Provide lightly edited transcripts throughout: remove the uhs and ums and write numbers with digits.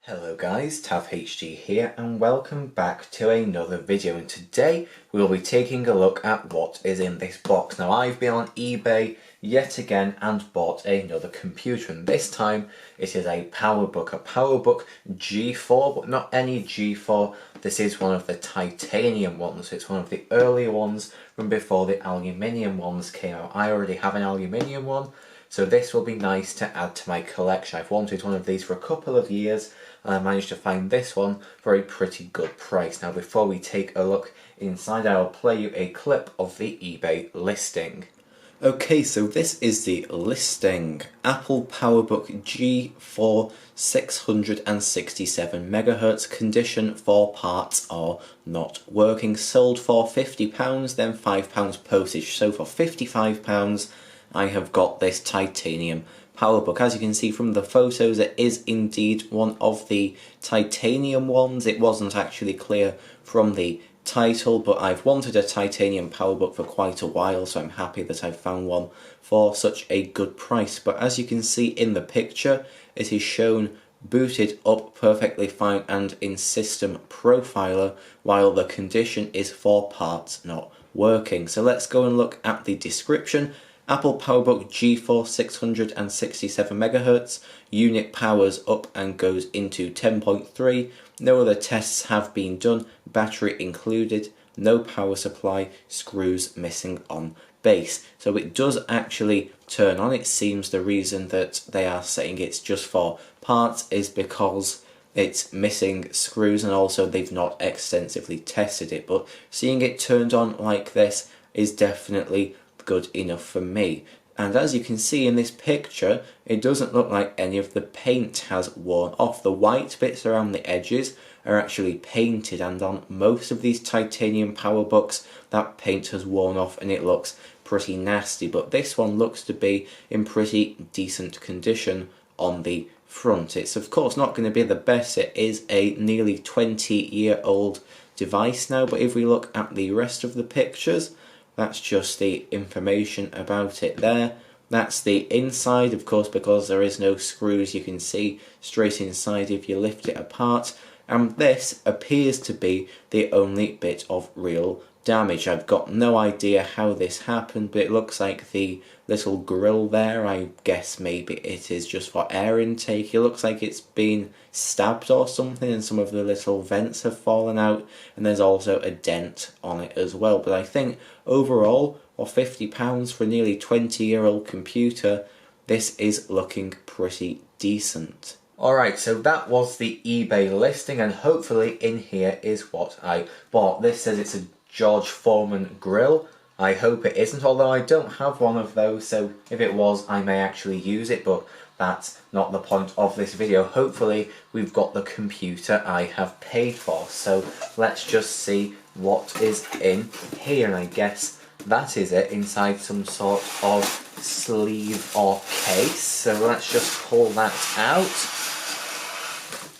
Hello guys, TavHD here and welcome back to another video, and today we'll be taking a look at what is in this box. Now I've been on eBay yet again and bought another computer, and this time it is a PowerBook G4, but not any G4. This is one of the titanium ones. It's one of the earlier ones from before the aluminium ones came out. I already have an aluminium one, so this will be nice to add to my collection. I've wanted one of these for a couple of years and I managed to find this one for a pretty good price. Now before we take a look inside, I'll play you a clip of the eBay listing. Okay, so this is the listing. Apple PowerBook G4 667 MHz, condition for parts are not working, sold for £50, then £5 postage. So for £55 I have got this titanium PowerBook. As you can see from the photos, it is indeed one of the titanium ones. It wasn't actually clear from the title, but I've wanted a titanium PowerBook for quite a while, so I'm happy that I've found one for such a good price. But as you can see in the picture, it is shown booted up perfectly fine and in system profiler, while the condition is for parts not working. So let's go and look at the description. Apple PowerBook G4 667 MHz, unit powers up and goes into 10.3, no other tests have been done, battery included, no power supply, screws missing on base. So it does actually turn on. It seems the reason that they are saying it's just for parts is because it's missing screws, and also they've not extensively tested it, but seeing it turned on like this is definitely good enough for me. And as you can see in this picture, it doesn't look like any of the paint has worn off. The white bits around the edges are actually painted, and on most of these titanium PowerBooks that paint has worn off and it looks pretty nasty, but this one looks to be in pretty decent condition on the front. It's of course not going to be the best. It is a nearly 20-year-old device now, but if we look at the rest of the pictures, that's just the information about it there. That's the inside, of course, because there is no screws, you can see straight inside if you lift it apart. And this appears to be the only bit of real damage. I've got no idea how this happened, but it looks like the little grill there, I guess maybe it is just for air intake. It looks like it's been stabbed or something, and some of the little vents have fallen out, and there's also a dent on it as well. But I think overall, for £50 for a nearly 20-year-old computer, this is looking pretty decent. Alright, so that was the eBay listing, and hopefully in here is what I bought. This says it's a George Foreman grill. I hope it isn't, although I don't have one of those, so if it was, I may actually use it, but that's not the point of this video. Hopefully we've got the computer I have paid for, so let's just see what is in here, and I guess that is it, inside some sort of sleeve or case. So let's just pull that out.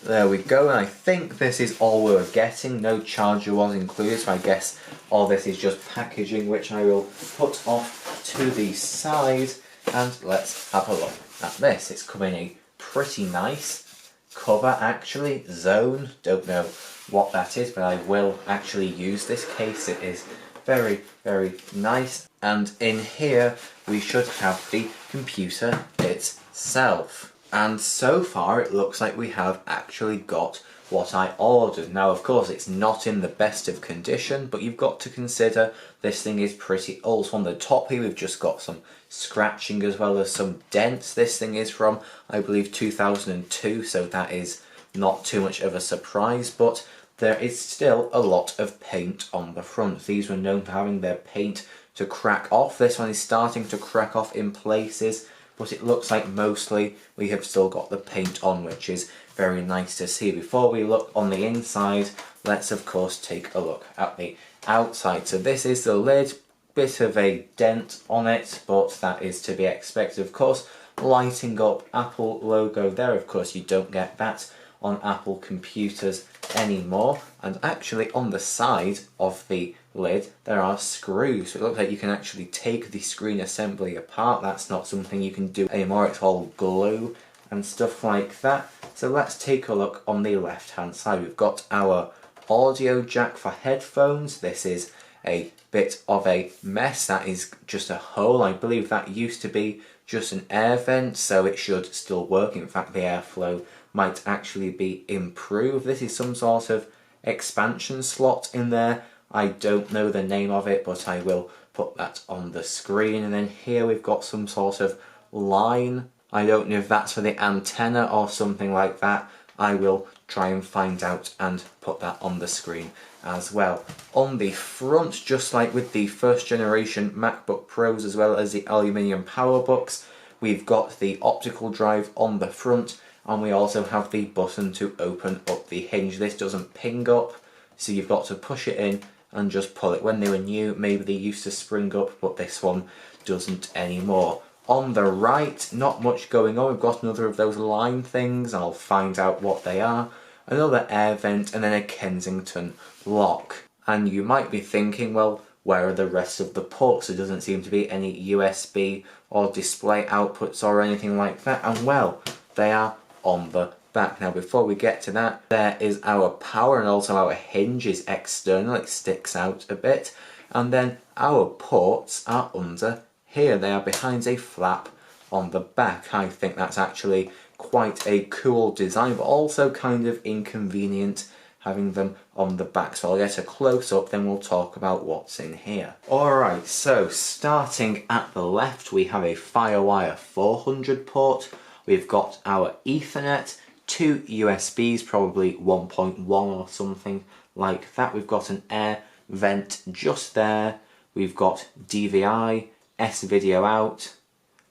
There we go, and I think this is all we were getting. No charger was included, so I guess all this is just packaging, which I will put off to the side, and let's have a look at this. It's come in a pretty nice cover actually, Zone, don't know what that is, but I will actually use this case. It is very, very nice, and in here we should have the computer itself. And so far it looks like we have actually got what I ordered. Now of course it's not in the best of condition, but you've got to consider this thing is pretty old. So on the top here we've just got some scratching as well as some dents. This thing is from, I believe, 2002, so that is not too much of a surprise, but there is still a lot of paint on the front. These were known for having their paint to crack off. This one is starting to crack off in places, but it looks like mostly we have still got the paint on, which is very nice to see. Before we look on the inside, let's of course take a look at the outside. So this is the lid, bit of a dent on it, but that is to be expected. Of course, lighting up Apple logo there. Of course you don't get that on Apple computers anymore. And actually on the side of the lid there are screws, so it looks like you can actually take the screen assembly apart. That's not something you can do anymore, it's all glue and stuff like that. So let's take a look on the left hand side. We've got our audio jack for headphones. This is a bit of a mess. That is just a hole. I believe that used to be just an air vent, so it should still work. In fact, the airflow might actually be improved. This is some sort of expansion slot in there. I don't know the name of it, but I will put that on the screen. And then here we've got some sort of line. I don't know if that's for the antenna or something like that. I will try and find out and put that on the screen as well. On the front, just like with the first generation MacBook Pros as well as the aluminium PowerBooks, we've got the optical drive on the front, and we also have the button to open up the hinge. This doesn't ping up, so you've got to push it in and just pull it. When they were new, maybe they used to spring up, but this one doesn't anymore. On the right, not much going on. We've got another of those line things. I'll find out what they are. Another air vent, and then a Kensington lock. And you might be thinking, well, where are the rest of the ports? There doesn't seem to be any USB or display outputs or anything like that. And well, they are on the back. Now before we get to that, there is our power, and also our hinge is external. It sticks out a bit. And then our ports are under here. They are behind a flap on the back. I think that's actually quite a cool design, but also kind of inconvenient having them on the back. So I'll get a close-up, then we'll talk about what's in here. Alright, so starting at the left, we have a FireWire 400 port. We've got our Ethernet, two USBs, probably 1.1 or something like that. We've got an air vent just there. We've got DVI, S-video out,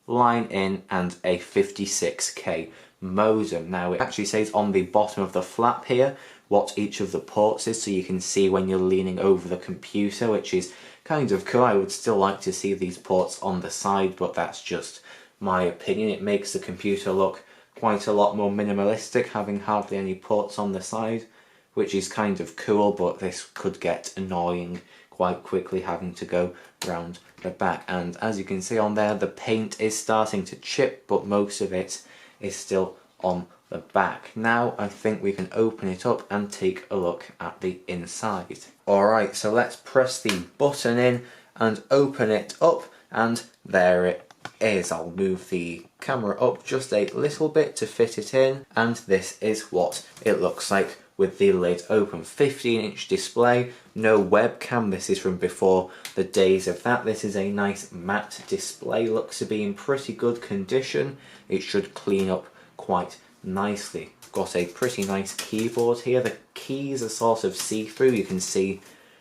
line in, and a 56k modem. Now it actually says on the bottom of the flap here what each of the ports is, so you can see when you're leaning over the computer, which is kind of cool. I would still like to see these ports on the side, but that's just my opinion. It makes the computer look quite a lot more minimalistic, having hardly any ports on the side, which is kind of cool, but this could get annoying quite quickly having to go round the back. And as you can see on there, the paint is starting to chip, but most of it is still on the back. Now I think we can open it up and take a look at the inside. Alright, so let's press the button in and open it up, and there it is. I'll move the camera up just a little bit to fit it in, and this is what it looks like with the lid open. 15-inch display, no webcam. This is from before the days of that. This is a nice matte display, looks to be in pretty good condition. It should clean up quite nicely. Got a pretty nice keyboard here. The keys are sort of see-through. You can see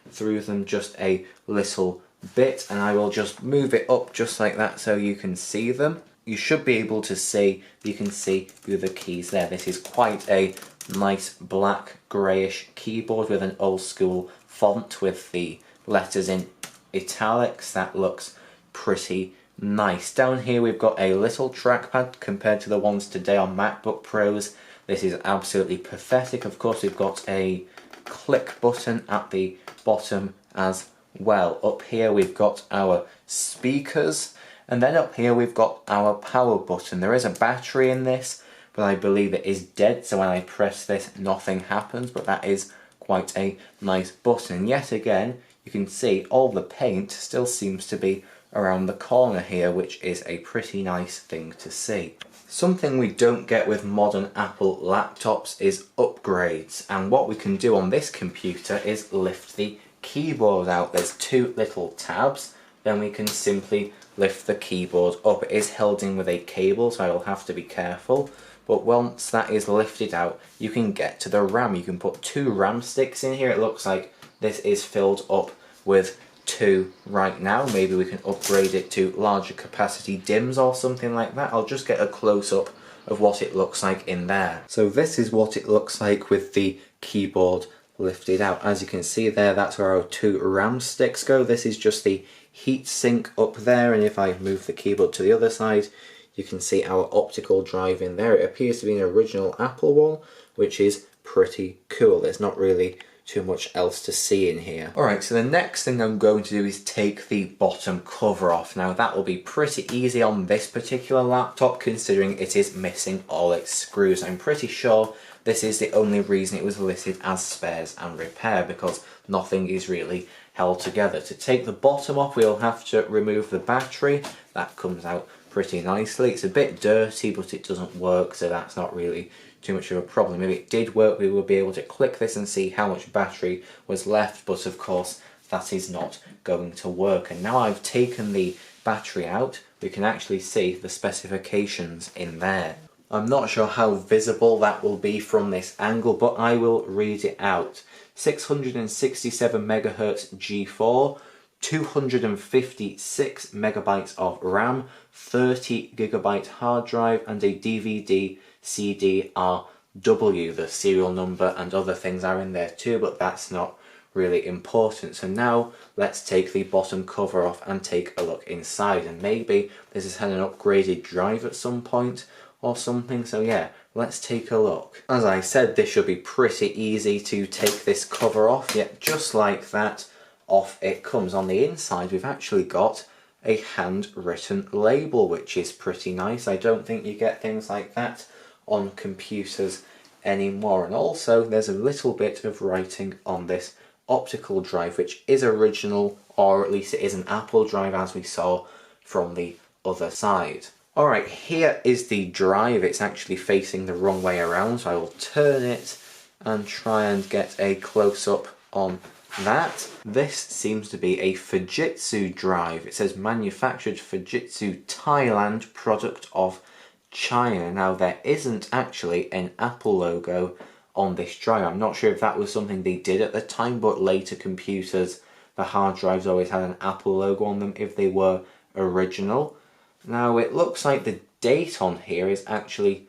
through them just a little bit, and I will just move it up just like that so you can see them. You should be able to see, you can see through the keys there. This is quite a nice black greyish keyboard with an old school font with the letters in italics. That looks pretty nice. Down here we've got a little trackpad compared to the ones today on MacBook Pros. This is absolutely pathetic. Of course we've got a click button at the bottom as well. Up here we've got our speakers, and then up here we've got our power button. There is a battery in this, but I believe it is dead, so when I press this nothing happens, but that is quite a nice button. And yet again you can see all the paint still seems to be around the corner here, which is a pretty nice thing to see. Something we don't get with modern Apple laptops is upgrades, and what we can do on this computer is lift the keyboard out. There's two little tabs, then we can simply lift the keyboard up. It is held in with a cable, so I will have to be careful, but once that is lifted out you can get to the RAM. You can put two RAM sticks in here. It looks like this is filled up with two right now. Maybe we can upgrade it to larger capacity DIMMs or something like that. I'll just get a close-up of what it looks like in there. So this is what it looks like with the keyboard lifted out. As you can see there, that's where our two RAM sticks go. This is just the heat sink up there, and if I move the keyboard to the other side you can see our optical drive in there. It appears to be an original Apple one, which is pretty cool. There's not really too much else to see in here. Alright, so the next thing I'm going to do is take the bottom cover off. Now that will be pretty easy on this particular laptop, considering it is missing all its screws. I'm pretty sure this is the only reason it was listed as spares and repair, because nothing is really held together. To take the bottom off, we'll have to remove the battery. That comes out pretty nicely. It's a bit dirty, but it doesn't work, so that's not really too much of a problem. If it did work, we would be able to click this and see how much battery was left, but of course that is not going to work. And now I've taken the battery out, we can actually see the specifications in there. I'm not sure how visible that will be from this angle, but I will read it out. 667 MHz G4, 256 megabytes of RAM, 30 gigabyte hard drive, and a DVD CD-RW. The serial number and other things are in there too, but that's not really important. So now let's take the bottom cover off and take a look inside, and maybe this has had an upgraded drive at some point or something. So yeah, let's take a look. As I said, this should be pretty easy to take this cover off. Yet just like that, off it comes. On the inside we've actually got a handwritten label, which is pretty nice. I don't think you get things like that on computers anymore. And also there's a little bit of writing on this optical drive, which is original, or at least it is an Apple drive, as we saw from the other side. Alright, here is the drive. It's actually facing the wrong way around, so I will turn it and try and get a close-up on that. This seems to be a Fujitsu drive. It says manufactured Fujitsu Thailand, product of China. Now there isn't actually an Apple logo on this drive. I'm not sure if that was something they did at the time, but later computers, the hard drives always had an Apple logo on them if they were original. Now it looks like the date on here is actually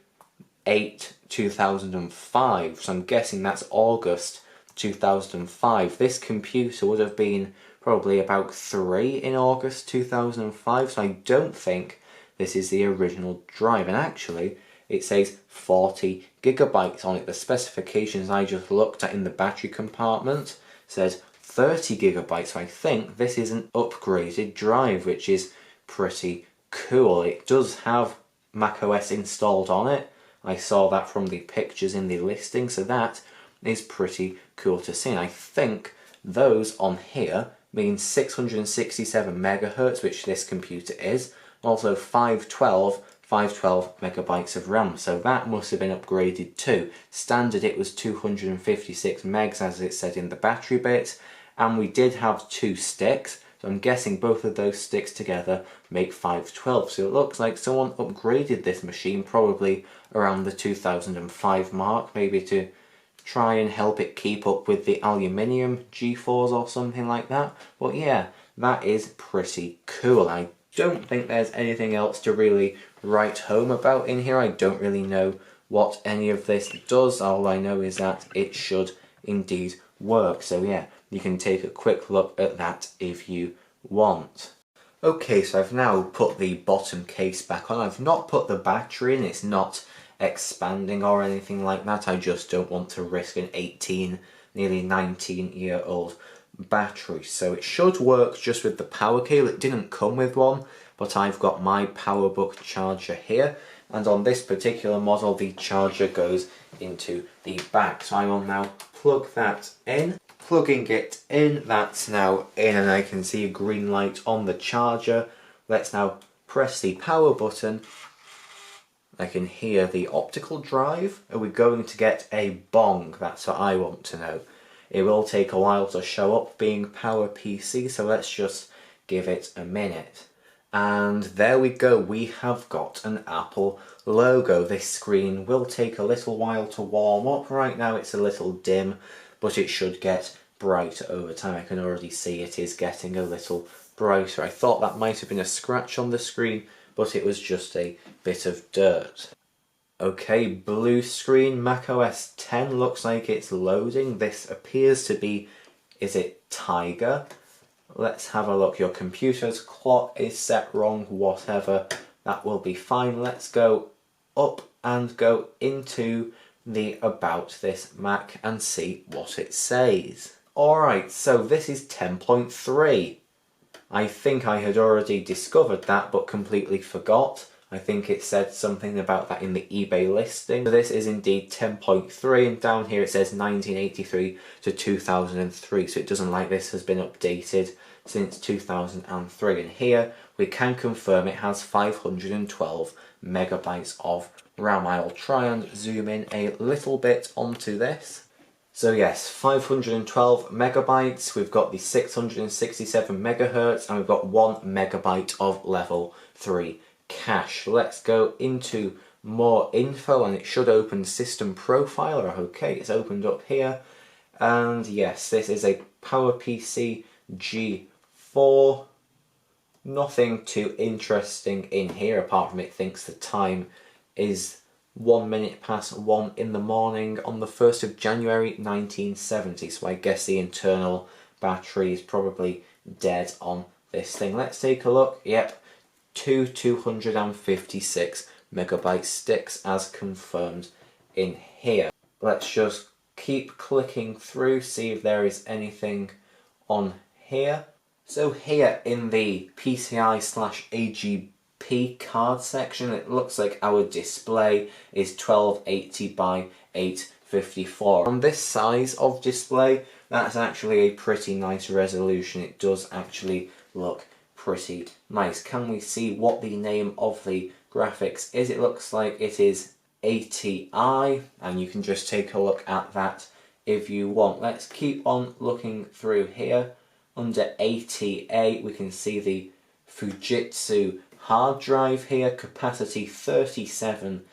8/2005, so I'm guessing that's August 2005. This computer would have been probably about 3 in August 2005, so I don't think this is the original drive. And actually it says 40 gigabytes on it. The specifications I just looked at in the battery compartment says 30 gigabytes, so I think this is an upgraded drive, which is pretty cool. It does have macOS installed on it. I saw that from the pictures in the listing, so that is pretty cool to see. And I think those on here mean 667 megahertz, which this computer is, also 512 megabytes of RAM, so that must have been upgraded too. Standard it was 256 megs, as it said in the battery bit, and we did have 2 sticks, so I'm guessing both of those sticks together make 512. So it looks like someone upgraded this machine probably around the 2005 mark, maybe to try and help it keep up with the aluminium G4s or something like that. But yeah, that is pretty cool. I don't think there's anything else to really write home about in here. I don't really know what any of this does. All I know is that it should indeed work. So yeah, you can take a quick look at that if you want. Okay, so I've now put the bottom case back on. I've not put the battery in. It's not expanding or anything like that. I just don't want to risk an 18, nearly 19-year-old battery. So it should work just with the power cable. It didn't come with one, but I've got my PowerBook charger here, and on this particular model the charger goes into the back. So I will now plug that in. Plugging it in, that's now in, and I can see a green light on the charger. Let's now press the power button. I can hear the optical drive. Are we going to get a bong? That's what I want to know. It will take a while to show up being PowerPC, so let's just give it a minute. And there we go, we have got an Apple logo. This screen will take a little while to warm up. Right now it's a little dim, but it should get brighter over time. I can already see it is getting a little brighter. I thought that might have been a scratch on the screen, but it was just a bit of dirt. Okay, blue screen, macOS 10 looks like it's loading. This appears to be, is it Tiger? Let's have a look. Your computer's clock is set wrong, whatever. That will be fine. Let's go up and go into the about this Mac and see what it says. Alright, so this is 10.3. I think I had already discovered that but completely forgot. I think it said something about that in the eBay listing. So this is indeed 10.3, and down here it says 1983 to 2003, so it doesn't like this has been updated since 2003. And here we can confirm it has 512 megabytes of RAM. I'll try and zoom in a little bit onto this. So yes, 512 megabytes, we've got the 667 megahertz, and we've got 1 megabyte of level 3 cache. Let's go into more info, and it should open System Profiler. Okay, it's opened up here, and yes, this is a PowerPC G4. Nothing too interesting in here apart from it thinks the time is 1 minute past 1 in the morning on the 1st of January 1970, so I guess the internal battery is probably dead on this thing. Let's take a look. Yep, 256 megabyte sticks as confirmed in here. Let's just keep clicking through, see if there is anything on here. So here in the PCI/AGP card section, it looks like our display is 1280 by 854. On this size of display, that's actually a pretty nice resolution. It does actually look pretty nice. Can we see what the name of the graphics is? It looks like it is ATI, and you can just take a look at that if you want. Let's keep on looking through here. Under ATA we can see the Fujitsu hard drive here, capacity 37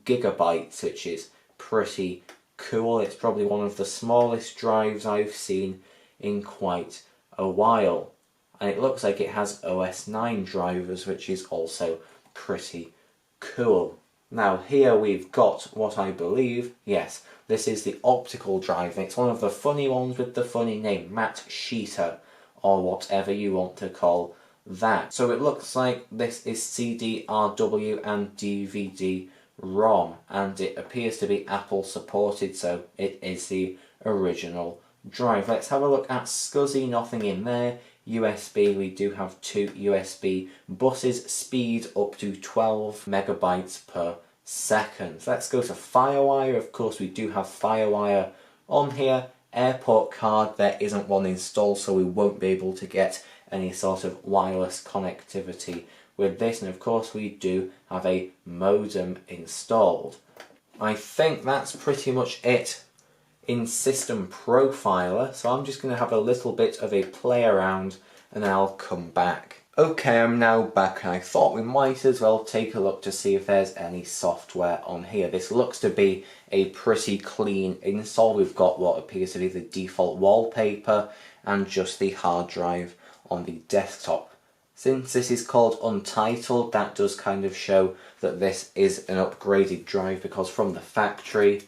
gigabytes, which is pretty cool. It's probably one of the smallest drives I've seen in quite a while. And it looks like it has OS 9 drivers, which is also pretty cool. Now here we've got what I believe, yes, this is the optical drive. It's one of the funny ones with the funny name, Matt Sheeter, or whatever you want to call that. So it looks like this is CD-RW and DVD-ROM, and it appears to be Apple supported, so it is the original drive. Let's have a look at SCSI, nothing in there. USB, we do have 2 USB buses, speed up to 12 megabytes per second. Let's go to FireWire. Of course we do have FireWire on here. Airport card, there isn't one installed, so we won't be able to get any sort of wireless connectivity with this. And of course we do have a modem installed. I think that's pretty much it in System Profiler, so I'm just going to have a little bit of a play around and I'll come back. Okay, I'm now back, and I thought we might as well take a look to see if there's any software on here. This looks to be a pretty clean install. We've got what appears to be the default wallpaper and just the hard drive on the desktop. Since this is called Untitled, that does kind of show that this is an upgraded drive, because from the factory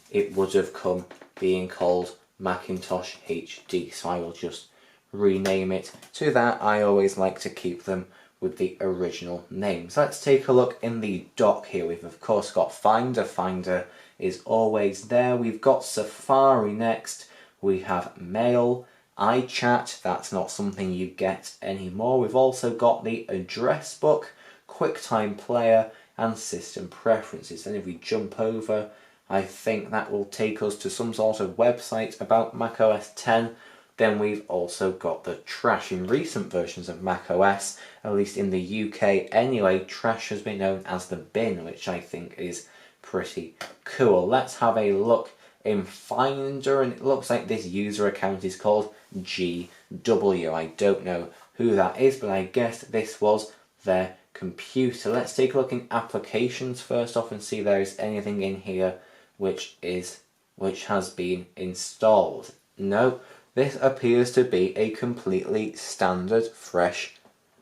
it would have come being called Macintosh HD, so I will just rename it to that. I always like to keep them with the original names. Let's take a look in the dock here. We've of course got Finder. Finder is always there. We've got Safari next. We have Mail, iChat, that's not something you get anymore. We've also got the Address Book, QuickTime Player, and System Preferences. And if we jump over, I think that will take us to some sort of website about macOS 10. Then we've also got the trash. In recent versions of macOS, at least in the UK anyway, trash has been known as the bin, which I think is pretty cool. Let's have a look in Finder, and it looks like this user account is called GW. I don't know who that is, but I guess this was their computer. Let's take a look in applications first off and see if there is anything in here which has been installed. No, this appears to be a completely standard fresh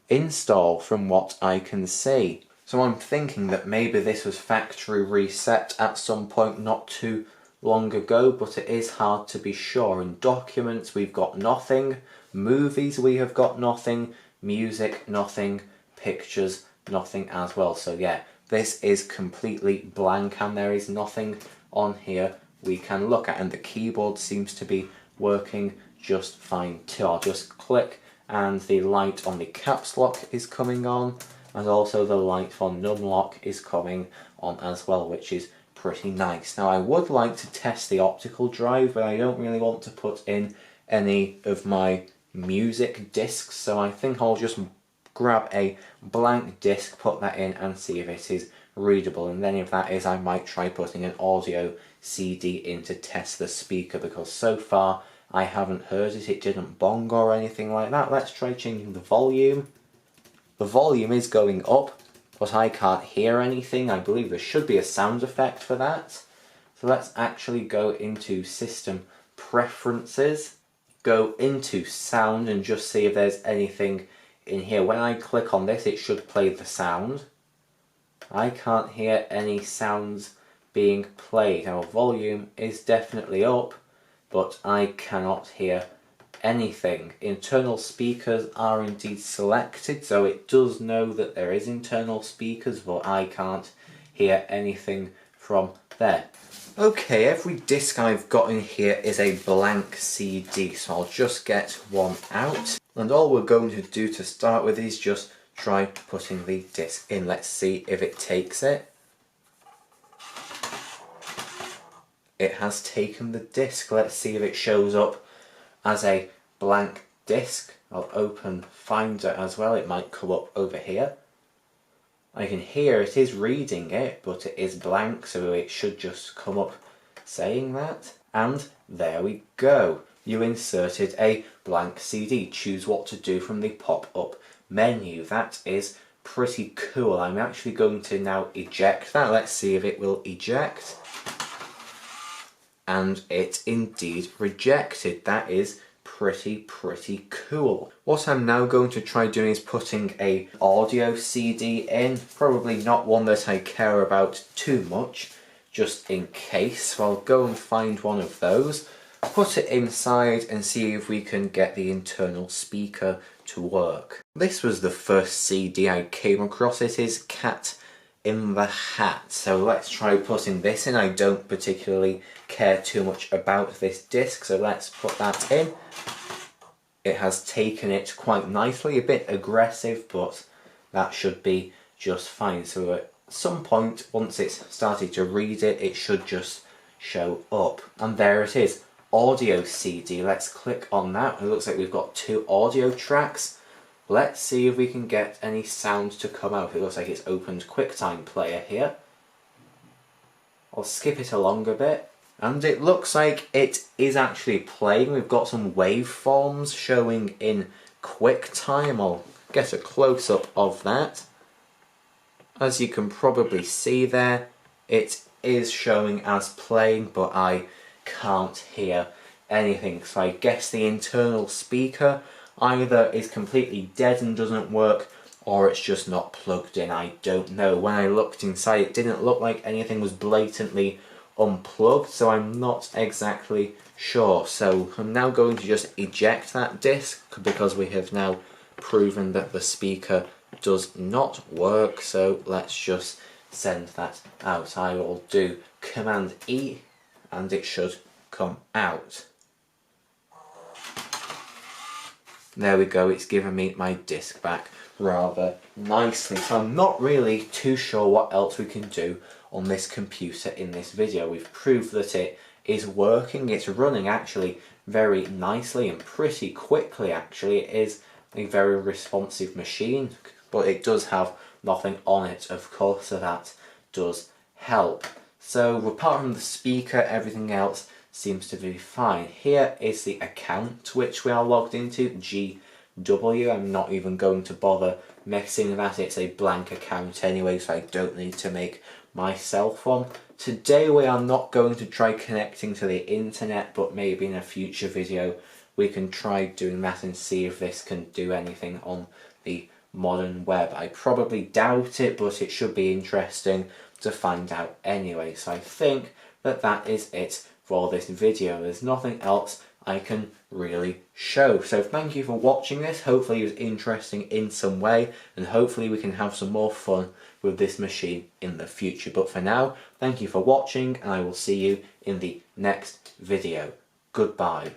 install from what I can see. So I'm thinking that maybe this was factory reset at some point not too long ago, but it is hard to be sure. In documents we've got nothing, movies we have got nothing, music nothing, pictures nothing as well. So yeah, this is completely blank and there is nothing on here we can look at, and the keyboard seems to be working just fine too. I'll just click and the light on the caps lock is coming on, and also the light for numlock is coming on as well, which is pretty nice. Now I would like to test the optical drive, but I don't really want to put in any of my music discs, so I think I'll just grab a blank disc, put that in and see if it is readable, and then if that is, I might try putting an audio CD in to test the speaker, because so far I haven't heard it. It didn't bong or anything like that. Let's try changing the volume. The volume is going up, but I can't hear anything. I believe there should be a sound effect for that. So let's actually go into System Preferences, go into Sound, and just see if there's anything in here. When I click on this, it should play the sound. I can't hear any sounds being played. Our volume is definitely up, but I cannot hear anything. Internal speakers are indeed selected, so it does know that there is internal speakers, but I can't hear anything from there. Okay, every disc I've got in here is a blank CD, so I'll just get one out, and all we're going to do to start with is just try putting the disc in. Let's see if it takes it. It has taken the disc. Let's see if it shows up as a blank disc. I'll open Finder as well. It might come up over here. I can hear it is reading it, but it is blank, so it should just come up saying that. And there we go. You inserted a blank CD. Choose what to do from the pop-up menu. That is pretty cool. I'm actually going to now eject that. Let's see if it will eject. And it indeed rejected. That is pretty cool. What I'm now going to try doing is putting a audio CD in. Probably not one that I care about too much, just in case. So I'll go and find one of those, put it inside and see if we can get the internal speaker to work. This was the first CD I came across. It is Cat in the Hat. So let's try putting this in. I don't particularly care too much about this disc, so let's put that in. It has taken it quite nicely, a bit aggressive, but that should be just fine. So at some point, once it's started to read it, it should just show up. And there it is, audio CD. Let's click on that. It looks like we've got 2 audio tracks. Let's see if we can get any sound to come out. It looks like it's opened QuickTime Player here. I'll skip it along a bit. And it looks like it is actually playing. We've got some waveforms showing in QuickTime. I'll get a close-up of that. As you can probably see there, it is showing as playing, but I can't hear anything. So I guess the internal speaker either is completely dead and doesn't work, or it's just not plugged in. I don't know. When I looked inside, it didn't look like anything was blatantly unplugged, so I'm not exactly sure. So I'm now going to just eject that disc, because we have now proven that the speaker does not work. So let's just send that out. I will do Command E and it should come out. There we go, it's given me my disc back rather nicely. So I'm not really too sure what else we can do on this computer in this video. We've proved that it is working. It's running actually very nicely and pretty quickly actually. It is a very responsive machine, but it does have nothing on it, of course, so that does help. So apart from the speaker, everything else seems to be fine. Here is the account which we are logged into, GW. I'm not even going to bother messing with that. It's a blank account anyway, so I don't need to make myself one. Today we are not going to try connecting to the internet, but maybe in a future video we can try doing that and see if this can do anything on the modern web. I probably doubt it, but it should be interesting to find out anyway. So I think that that is it for this video. There's nothing else I can really show. So thank you for watching this. Hopefully it was interesting in some way, and hopefully we can have some more fun with this machine in the future. But for now, thank you for watching, and I will see you in the next video. Goodbye.